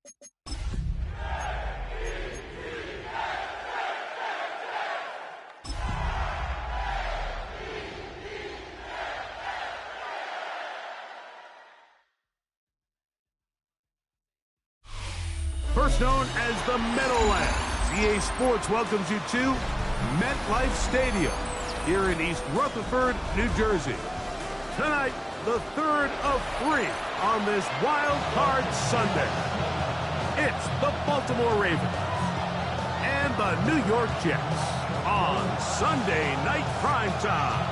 First known as the Meadowlands, EA Sports welcomes you to MetLife Stadium here in East Rutherford, New Jersey. Tonight, the third of 3 on this Wild Card Sunday. It's the Baltimore Ravens and the New York Jets on Sunday Night Primetime.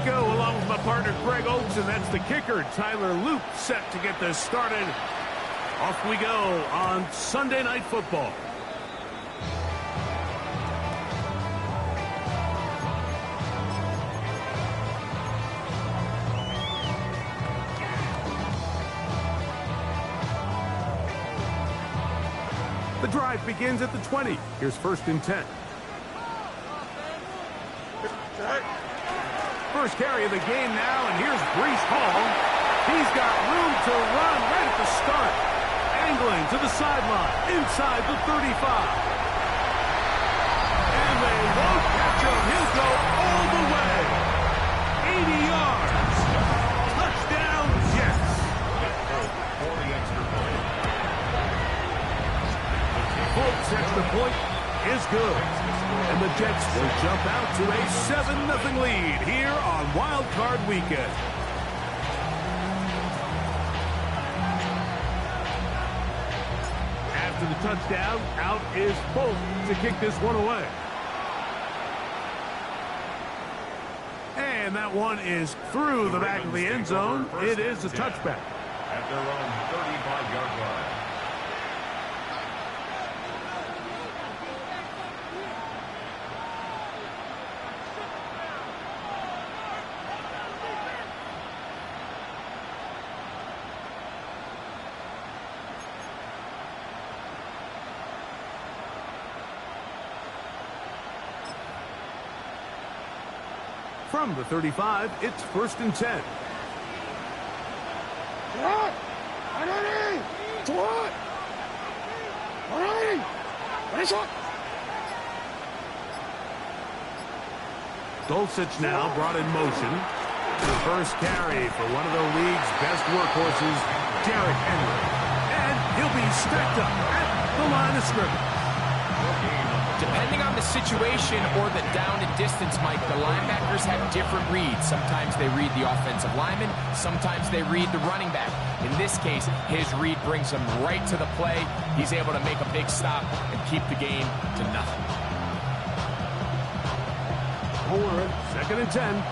Along with my partner Greg Oates, and that's the kicker Tyler Loop, set to get this started. Off we go on Sunday Night Football. The drive begins at the 20. Here's 1st and 10. First carry of the game now, and here's Breece Hall. He's got room to run right at the start. Angling to the sideline, inside the 35. And they won't catch him. He'll go all the way. 80 yards. Touchdown, Jets. Folks, extra point is good. And the Jets will jump out to a 7-0 lead here on Wild Card Weekend. After the touchdown, out is Folk to kick this one away. And that one is through the back of the end zone. It is a touchback. At their own 35-yard line. From the 35, it's 1st and 10. Dulcich now brought in motion. The first carry for one of the league's best workhorses, Derrick Henry. And he'll be stacked up at the line of scrimmage. Depending on the situation or the down and distance, Mike, the linebackers have different reads. Sometimes they read the offensive lineman. Sometimes they read the running back. In this case, his read brings him right to the play. He's able to make a big stop and keep the game to nothing. Forward, 2nd and 10.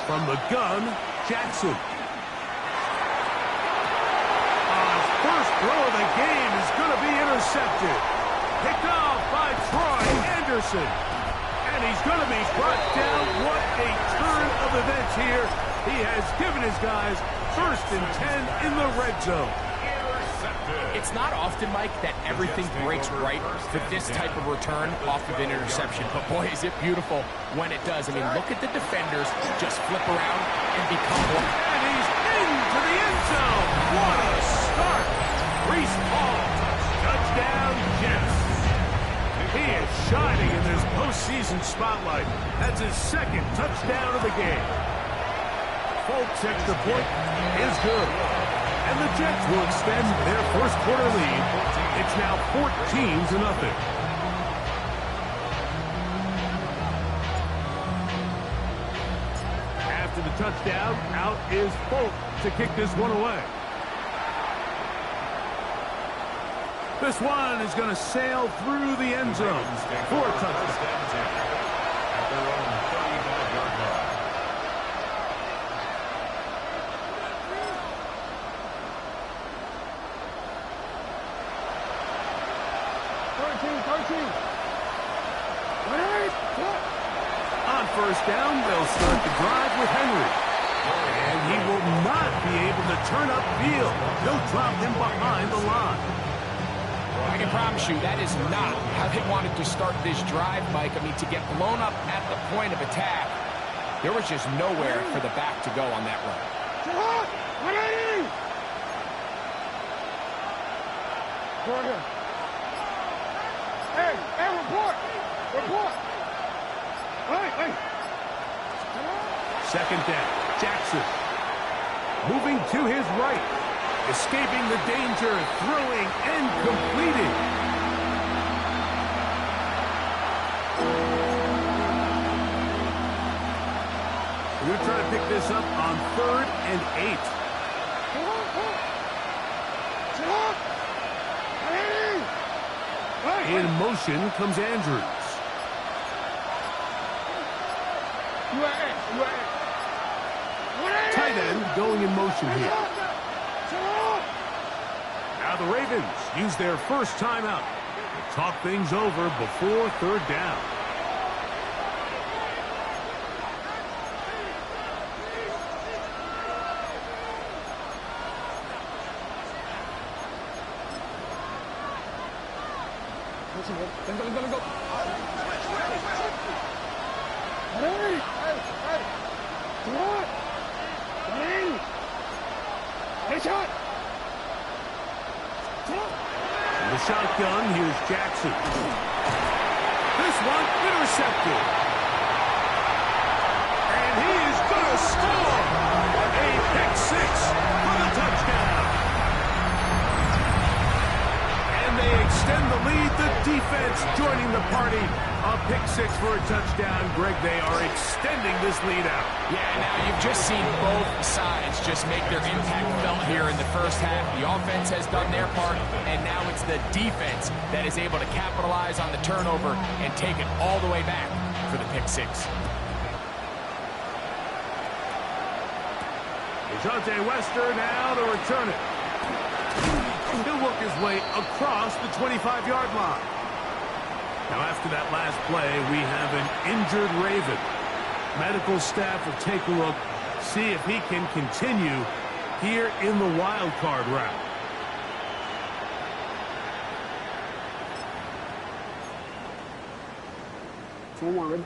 From the gun, Jackson. First throw of the game is going to be intercepted. Picked off by Troy Anderson. And he's going to be brought down. What a turn of events here. He has given his guys 1st and 10 in the red zone. It's not often, Mike, that everything breaks right for this type of return off of an interception. But boy, is it beautiful when it does. I mean, look at the defenders just flip around and become one. And he's into the end zone. What a start. Breece Hall, touchdown Jets. He is shining in this postseason spotlight. That's his 2nd touchdown of the game. Folks, extra point is good. And the Jets will extend their first quarter lead. It's now 14-0. After the touchdown, out is Folk to kick this one away. This one is going to sail through the end zone for a touchdown. At their own 35-yard line. On first down, they'll start the drive with Henry. And he will not be able to turn upfield. They'll drop him behind the line. I can promise you that is not how they wanted to start this drive, Mike. I mean, to get blown up at the point of attack, there was just nowhere for the back to go on that run. Hey, report! Hey! Second down, Jackson. Moving to his right. Escaping the danger, throwing and completing. We're going to try to pick this up on 3rd and 8. In motion comes Andrews. Tight end going in motion here. Now the Ravens use their first timeout to talk things over before 3rd down. In the shotgun, here's Jackson. This one intercepted. And he is going to score a pick six for the touchdown. And they extend the lead. The defense joining the party. A pick six for a touchdown. Greg, they are extending this lead out. Yeah, now you've just seen both sides just make their impact felt here in the first half. The offense has done their part, and now it's the defense that is able to capitalize on the turnover and take it all the way back for the pick six. DeJounte Wester now to return it. He'll work his way across the 25-yard line. Now, after that last play, we have an injured Raven. Medical staff will take a look, see if he can continue here in the wild card round. Forward.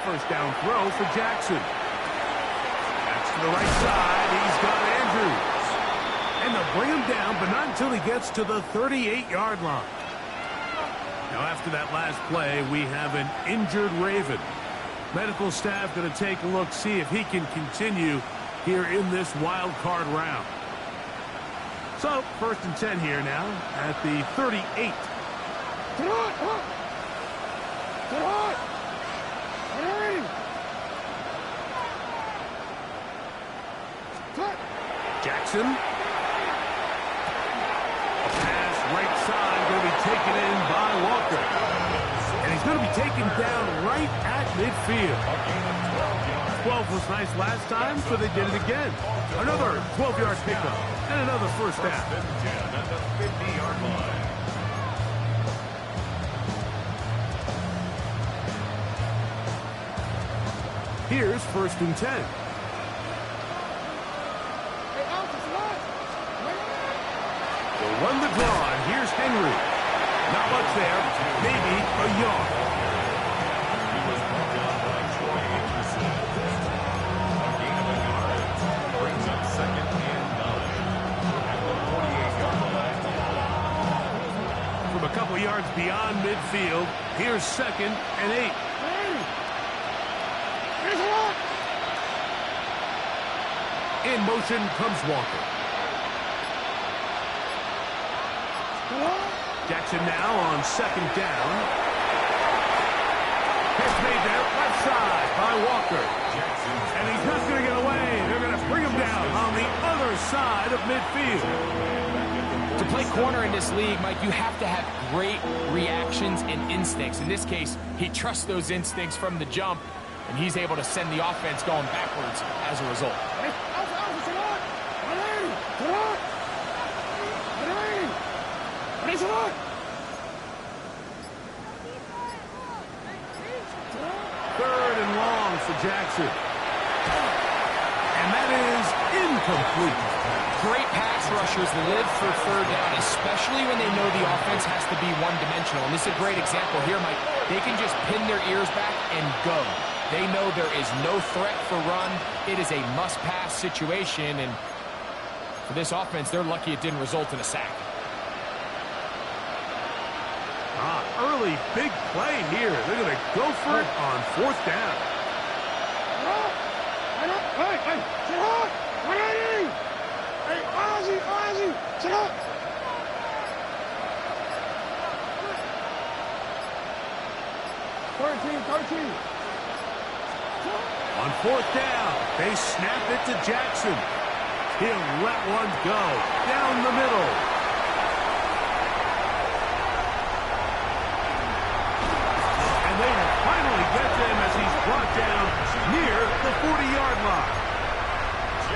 First down throw for Jackson. That's to the right side. He's got Andrews. And they'll bring him down, but not until he gets to the 38-yard line. Now, after that last play, we have an injured Raven. Medical staff going to take a look, see if he can continue here in this wild card round. So, 1st and 10 here now at the 38. Jackson. A pass right side going to be taken in by Walker. And he's going to be taken down right at midfield. 12 was nice last time, so they did it again. Another 12-yard pickup and another first down. At the 50-yard line. Here's 1st and 10. They'll run the draw, and here's Henry. Not much there, maybe a yard. He was brought down by Troy Anderson. A gain of a yard brings up 2nd and 9 at the 48-yard line. From a couple yards beyond midfield, here's 2nd and 8. In motion comes Walker. Jackson now on 2nd down. left side by Walker. And he's not going to get away. They're going to bring him down on the other side of midfield. To play corner in this league, Mike, you have to have great reactions and instincts. In this case, he trusts those instincts from the jump, and he's able to send the offense going backwards as a result. Third and long for Jackson. And that is incomplete. Great pass rushers live for third down, especially when they know the offense has to be one-dimensional. And this is a great example here, Mike. They can just pin their ears back and go. They know there is no threat for run. It is a must-pass situation, and for this offense, they're lucky it didn't result in a sack. Early big play here. They're going to go for it on fourth down. On fourth down, they snap it to Jackson. He'll let one go down the middle. And they will finally get them as he's brought down near the 40-yard line.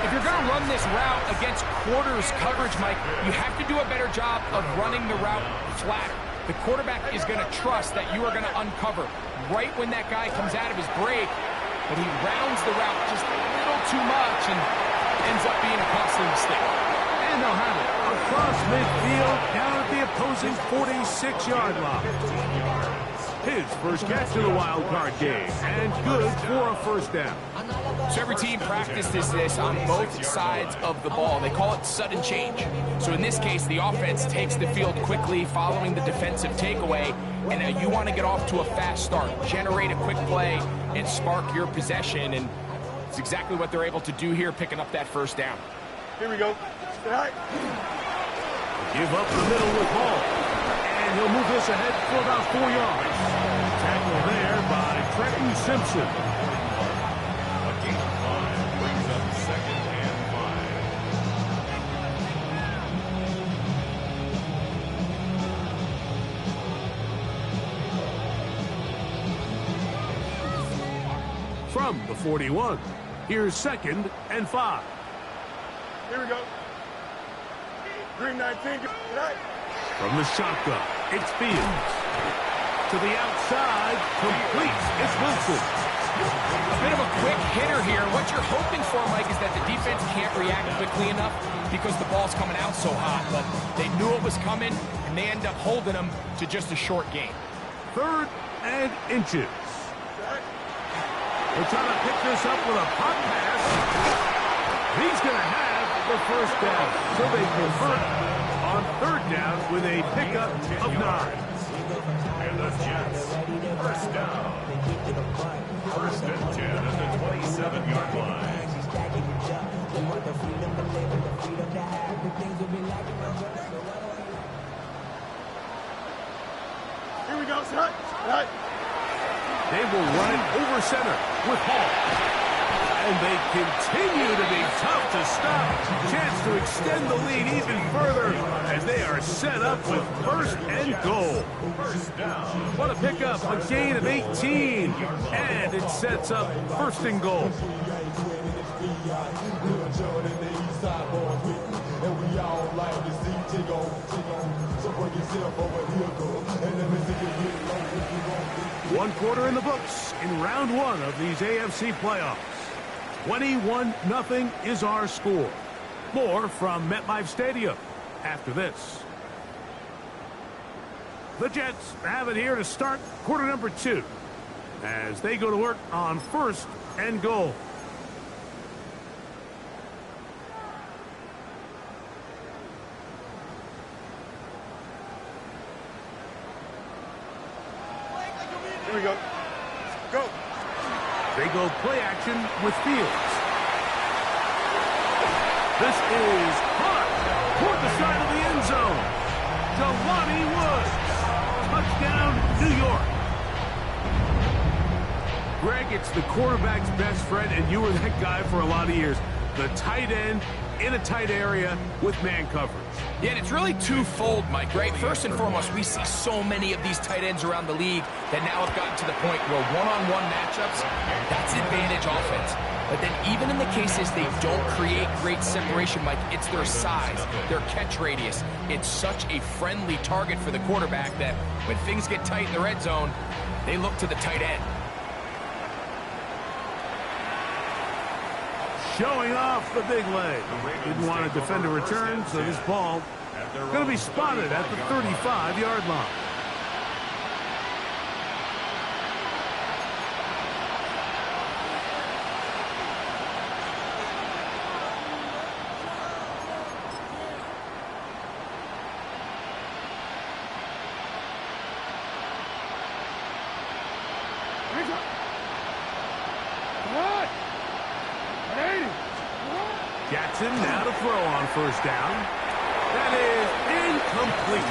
If you're going to run this route against quarters coverage, Mike, you have to do a better job of running the route flatter. The quarterback is going to trust that you are going to uncover right when that guy comes out of his break, but he rounds the route just a little too much and ends up being a costly mistake. And they'll have it across midfield down at the opposing 46-yard line. His first catch of the wild card game, and good for a first down. So every team practices this on both sides of the ball. They call it sudden change. So in this case, the offense takes the field quickly following the defensive takeaway, and now you want to get off to a fast start, generate a quick play, and spark your possession, and it's exactly what they're able to do here, picking up that first down. Here we go. All right. Give up the middle with Hall, and he'll move this ahead for about 4 yards. Tackle there by Trenton Simpson. A gain of 5 brings up second and 5. From the 41, here's second and 5. Here we go. Green 19. Right. From the shotgun, it's Fields. To the outside, completes. It's Wilson. A bit of a quick hitter here. What you're hoping for, Mike, is that the defense can't react quickly enough because the ball's coming out so hot. But they knew it was coming, and they end up holding them to just a short gain. Third and inches. They're trying to pick this up with a pop pass. He's going to have the first down. So they convert on third down with a pickup of 9. And the Jets, first down. First and 10 at the 27-yard line. Here we go. Right. Right. They will run it over center with Hall. And they continue to be tough to stop. Chance to extend the lead even further as they are set up with first and goal. First down. What a pickup, a gain of 18. And it sets up first and goal. One quarter in the books in round one of these AFC playoffs. 21-0 is our score. More from MetLife Stadium after this. The Jets have it here to start quarter number 2 as they go to work on first and goal. Here we go. Go. They go play action with Fields. This is caught toward the side of the end zone. Jelani Woods. Touchdown, New York. Greg, it's the quarterback's best friend, and you were that guy for a lot of years. The tight end in a tight area with man coverage. Yeah, and it's really twofold, Mike, right? First and foremost, we see so many of these tight ends around the league that now have gotten to the point where one-on-one matchups, that's advantage offense. But then even in the cases they don't create great separation, Mike, it's their size, their catch radius. It's such a friendly target for the quarterback that when things get tight in the red zone, they look to the tight end. Showing off the big leg. Didn't want to defend a return, so this ball going to be spotted at the 35-yard line. Jackson now to throw on first down. That is incomplete.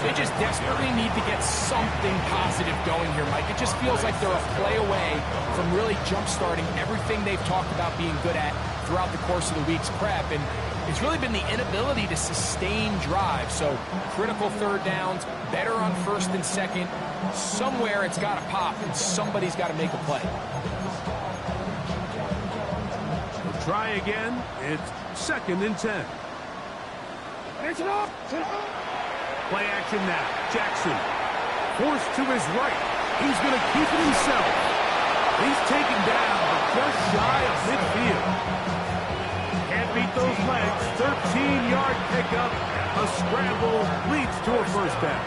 They just desperately need to get something positive going here, Mike. It just feels like they're a play away from really jump-starting everything they've talked about being good at throughout the course of the week's prep. And it's really been the inability to sustain drives. So critical third downs, better on first and second. Somewhere it's got to pop, and somebody's got to make a play. Try again. It's 2nd and 10. Play action now. Jackson forced to his right. He's going to keep it himself. He's taken down, but just shy of midfield. Can't beat those legs. 13-yard pickup. A scramble leads to a first down.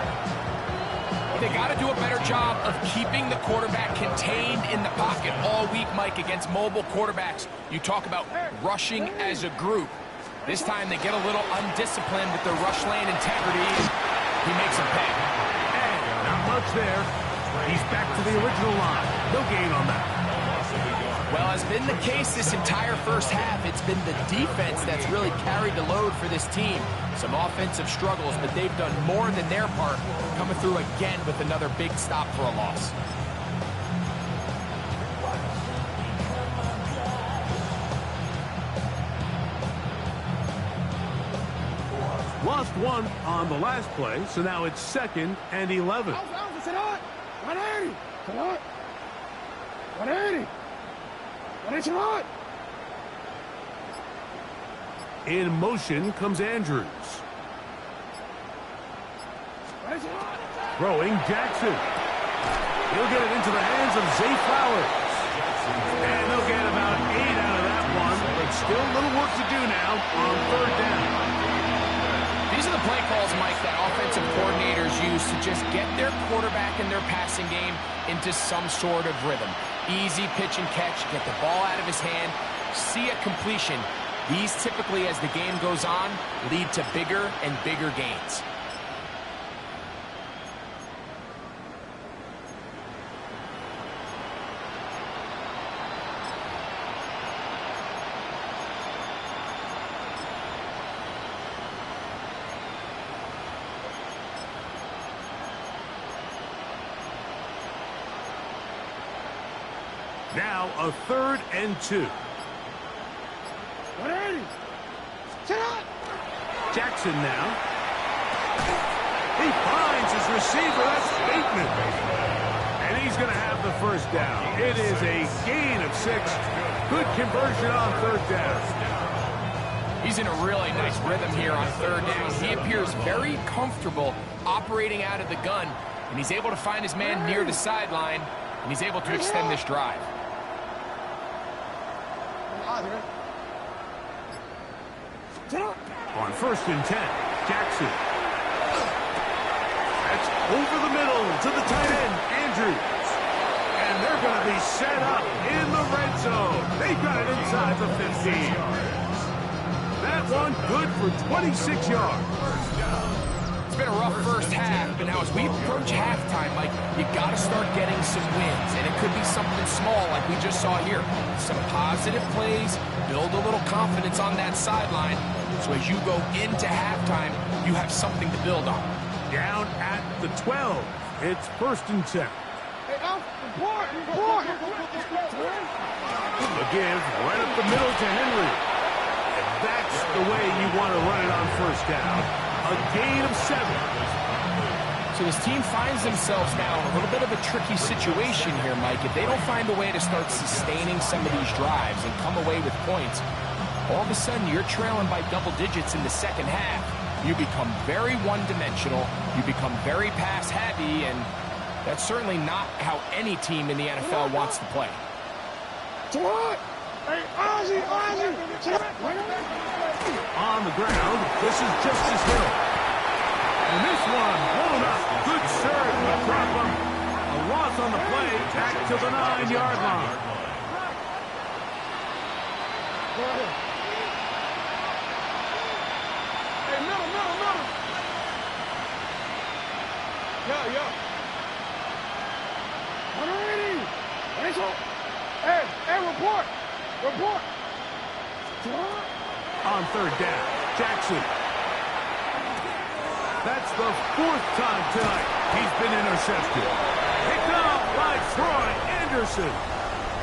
They got to do a better job of keeping the quarterback contained in the pocket all week, Mike, against mobile quarterbacks. You talk about rushing as a group. This time they get a little undisciplined with their rush lane integrity. He makes a pay. And not much there. He's back to the original line. No gain on that. Well, as been the case this entire first half, it's been the defense that's really carried the load for this team. Some offensive struggles, but they've done more than their part, coming through again with another big stop for a loss. Lost one on the last play, so now it's 2nd and 11. 180. 180. In motion comes Andrews. Throwing Jackson. He'll get it into the hands of Zay Flowers. And they'll get about 8 out of that one, but still a little work to do now on 3rd down. These are the play calls, Mike, that offensive coordinators use to just get their quarterback and their passing game into some sort of rhythm. Easy pitch and catch, get the ball out of his hand, see a completion. These typically, as the game goes on, lead to bigger and bigger gains. Now a 3rd and 2. 180. Jackson now. He finds his receiver. That's Bateman. And he's going to have the first down. It is a gain of 6. Good conversion on 3rd down. He's in a really nice rhythm here on 3rd down. He appears very comfortable operating out of the gun, and he's able to find his man near the sideline, and he's able to extend this drive. On 1st and 10, Jackson. That's over the middle to the tight end, Andrews. And they're going to be set up in the red zone. They got it inside the 15. That one good for 26 yards. It's been a rough first half, but now as we approach halftime, Mike, you got to start getting some wins, and it could be something small like we just saw here. Some positive plays, build a little confidence on that sideline, so as you go into halftime, you have something to build on. Down at the 12, it's 1st and 10. Hey, Alf, report, report. The give right up the middle to Henry. And that's the way you want to run it on first down. A gain of 7. So this team finds themselves now in a little bit of a tricky situation here, Mike. If they don't find a way to start sustaining some of these drives and come away with points, all of a sudden you're trailing by double digits in the second half. You become very one-dimensional. You become very pass-heavy, and that's certainly not how any team in the NFL wants to play. What? Hey, Ozzie, Ozzie. On the ground, this is Justice Hill. And this one blown up. Good serve to drop him. A loss on the play, back to the 9-yard line. Hey, middle, middle, middle. Yeah. 180. That's all. Hey, report. Report. On third down, Jackson. That's the 4th time tonight he's been intercepted. Picked up by Troy Anderson.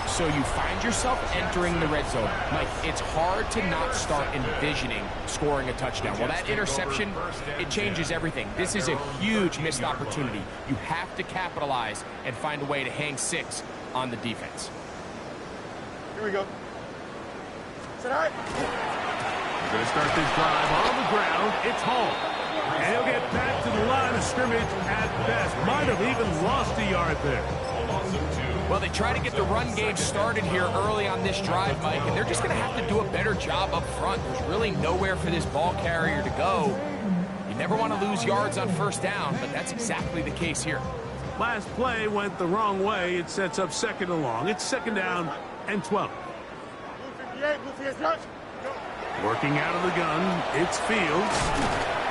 So you find yourself entering the red zone. Mike, it's hard to not start envisioning scoring a touchdown. Well, that interception, it changes everything. This is a huge missed opportunity. You have to capitalize and find a way to hang 6 on the defense. Here we go. Is that all right? We're going to start this drive on the ground. It's Hall. And he'll get back to the line of scrimmage at best. Might have even lost a yard there. Well, they try to get the run game started here early on this drive, Mike, and they're just going to have to do a better job up front. There's really nowhere for this ball carrier to go. You never want to lose yards on first down, but that's exactly the case here. Last play went the wrong way. It sets up 2nd and long. It's 2nd down and 12. Working out of the gun, it's Fields.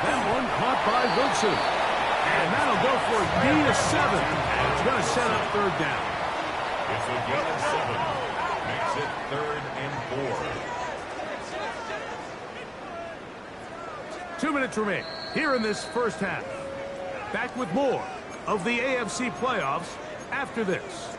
That one caught by Wilson. And that'll go for a gain of 7. And it's going to set up 3rd down. It's a gain of 7. Makes it 3rd and 4. 2 minutes remain here in this first half. Back with more of the AFC playoffs after this.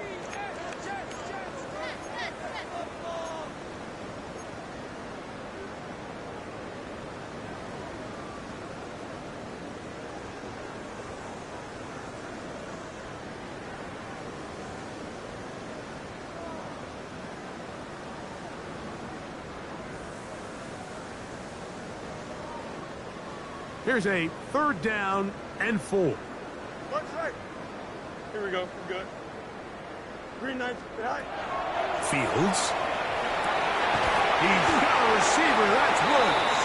Here's a 3rd down and 4. One strike. Here we go. We're good. Green Knights. Fields. He's got a receiver. That's Woods.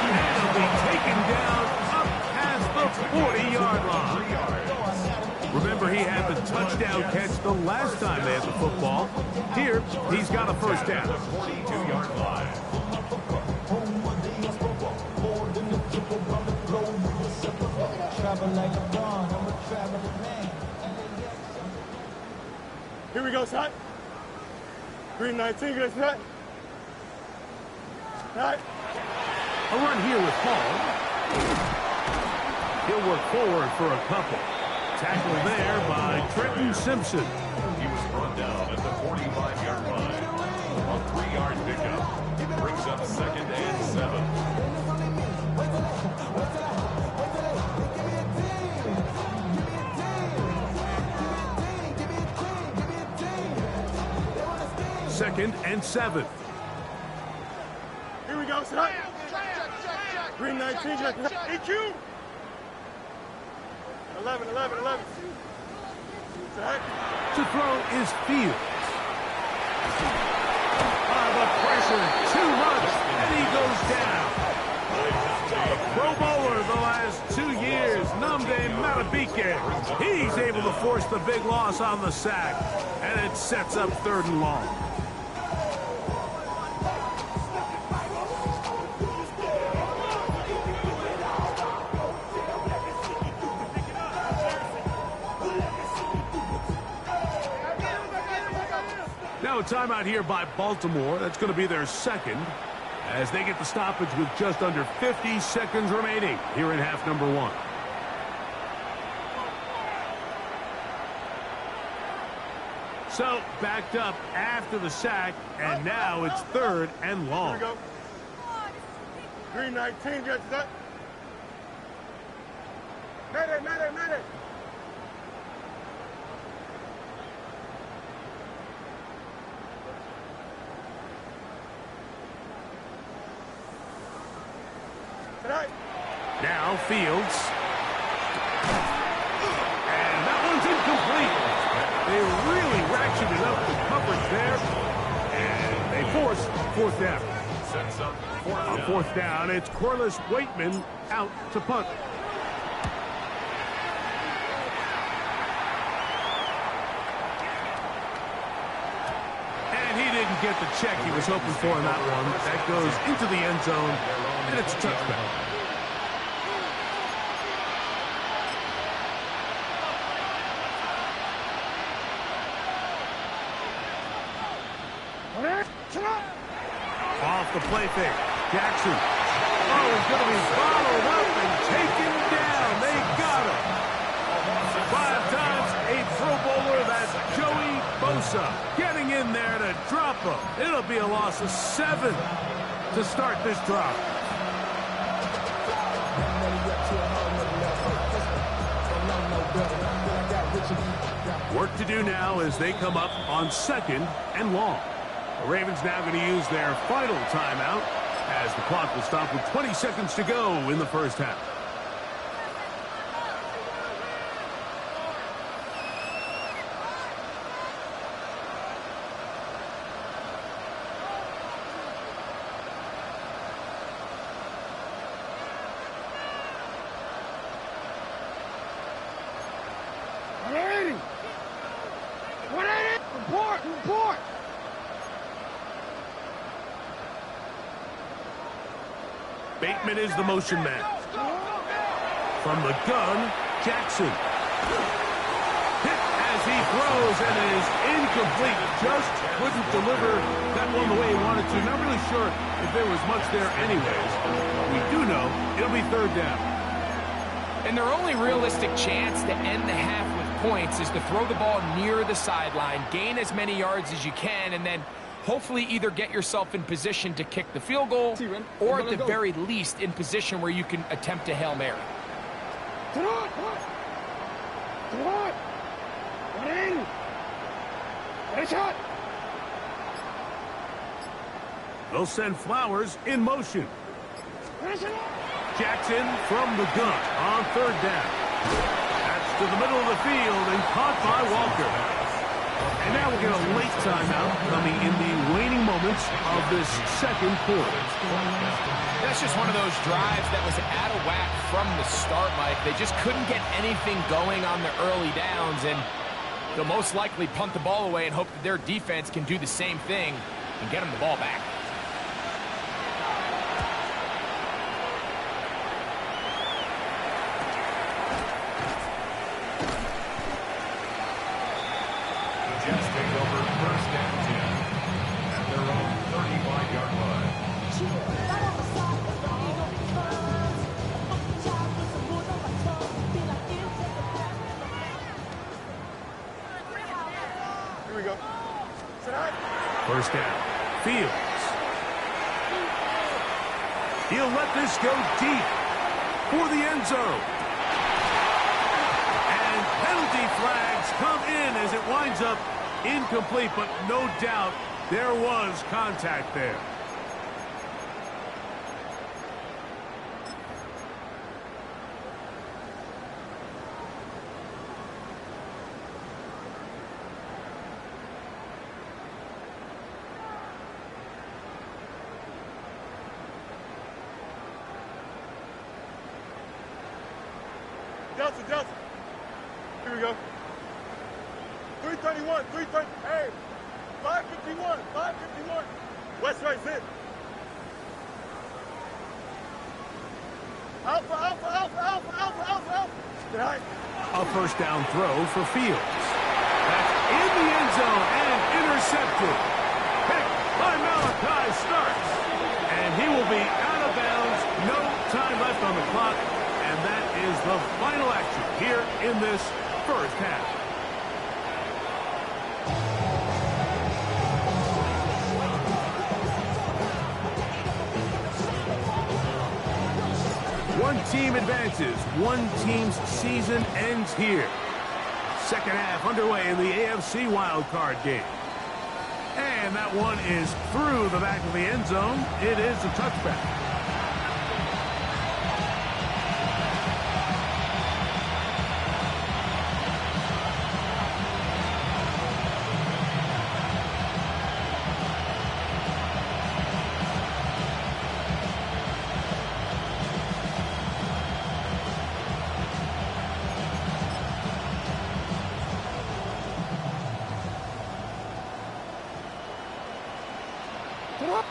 And he'll be taken down up past the 40-yard line. Remember, he had the touchdown catch the last time they had the football. Here, he's got a first down. 42-yard line. Here we go, son. Green 19, good set. All right. A run here with Hall. He'll work forward for a couple. Tackled there by Trenton Simpson. He was run down at the 45-yard line. A 3-yard pickup. Brings up 2nd and 7. Second and 7. Here we go, son. Green 19, EQ. 11. To throw is Fields. The pressure, too much, and he goes down. A Pro Bowler the last 2 years, Nnamdi Madubuike. He's able to force the big loss on the sack, and it sets up 3rd and long. Now a timeout here by Baltimore. That's going to be their 2nd as they get the stoppage with just under 50 seconds remaining here in half number 1. So, backed up after the sack, and now it's 3rd and long. Here we go. Green 19 gets that. Mayday, mayday, mayday. Tonight. Now Fields. And that one's incomplete. They really ratcheted up the coverage there. And they force 4th down. Sets up 4th On down. 4th down, it's Corliss Waitman out to punt. And he didn't get the check he was hoping for in that one. That goes into the end zone, and it's a touchback. Off the play fake. Jackson. Oh, he's going to be followed up and taken down. They got him. 5 times a Pro Bowler. That's Joey Bosa getting in there to drop him. It'll be a loss of 7 to start this drop. Work to do now as they come up on 2nd and long. The Ravens now going to use their final timeout as the clock will stop with 20 seconds to go in the first half. Report. Bateman is the motion man. From the gun, Jackson. Hit as he throws and it is incomplete. Just couldn't deliver that one the way he wanted to. Not really sure if there was much there anyways. We do know it'll be 3rd down. And their only realistic chance to end the half with points is to throw the ball near the sideline, gain as many yards as you can, and then hopefully either get yourself in position to kick the field goal or at the very least in position where you can attempt a Hail Mary. They'll send Flowers in motion. Jackson from the gun on 3rd down. That's to the middle of the field and caught by Walker. And now we'll get a late timeout coming in the waning moments of this 2nd quarter. That's just one of those drives that was out of whack from the start, Mike. They just couldn't get anything going on the early downs, and they'll most likely punt the ball away and hope that their defense can do the same thing and get them the ball back. Jets take over 1st and 10 at their own 35-yard line. Here we go. Tonight. 1st down. Fields. He'll let this go deep for the end zone. And penalty flags come in as it winds up incomplete, but no doubt there was contact there. Delta. Here we go. 331, 330. Hey, 551. West right zip. Alpha. Tonight. A 1st down throw for Fields. That's in the end zone and intercepted. Picked by Malachi Starks. And he will be out of bounds. No time left on the clock. And that is the final action here in this first half. team advances. One team's season ends here. Second half underway in the AFC wildcard game. And that one is through the back of the end zone. It is a touchback.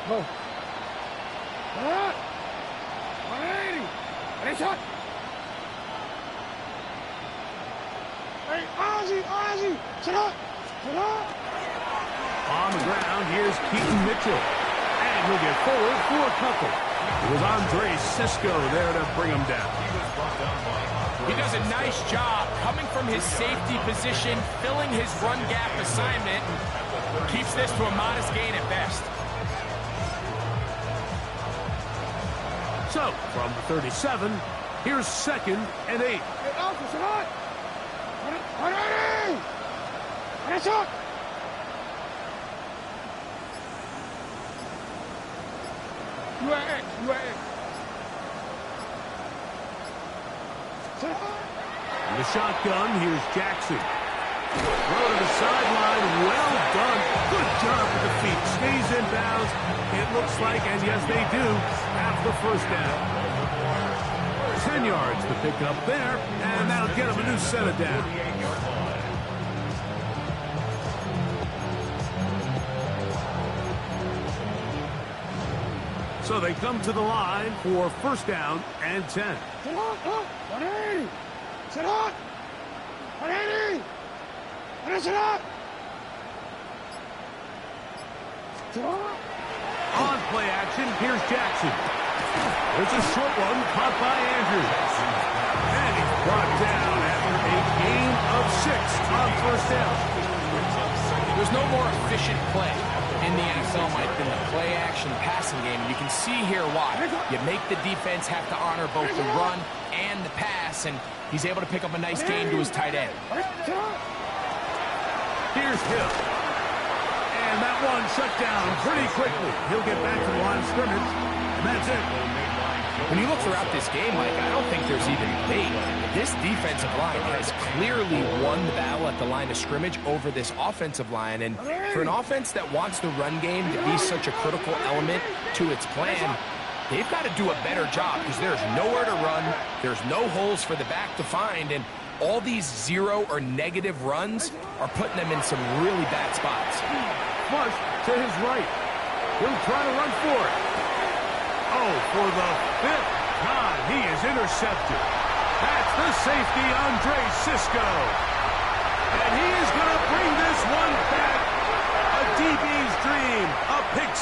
Go. 180. Ready, shot. Hey, Ozzie. Sit up. On the ground, here's Keaton Mitchell. And he'll get forward for a couple. It was Andre Cisco there to bring him down. He does a nice job coming from his safety position, filling his run gap assignment, and keeps this to a modest gain at best. So, from the 37, here's 2nd and 8. Hey, Ozzie, sit up. 180. Ready, shot. UAX. Sit up. In the shotgun, here's Jackson. Throw to the sideline. Well done. Good job with the feet. Stays in bounds. It looks like, and yes, they do, have the first down. 10 yards to pick up there, and that'll get them a new set of down. So they come to the line for first down and 10. Sit up. 180. Sit up. 180. Sit up. On play action, here's Jackson. There's a short one caught by Andrews. And he's brought down after a gain of 6 on first down. There's no more efficient play in the NFL, Mike, than the play-action passing game. You can see here why. You make the defense have to honor both the run and the pass, and he's able to pick up a nice gain to his tight end. Here's Hill. And that one shut down pretty quickly. He'll get back to the line of scrimmage, and that's it. When you look throughout this game, Mike, I don't think there's even debate. This defensive line has clearly won the battle at the line of scrimmage over this offensive line. And for an offense that wants the run game to be such a critical element to its plan, they've got to do a better job because there's nowhere to run, there's no holes for the back to find, and all these 0 or negative runs are putting them in some really bad spots. Flush to his right. He'll try to run for it. Oh, for the 5th time, he is intercepted. That's the safety, Andre Cisco. And he is going to bring this one back. A DB's dream, a pick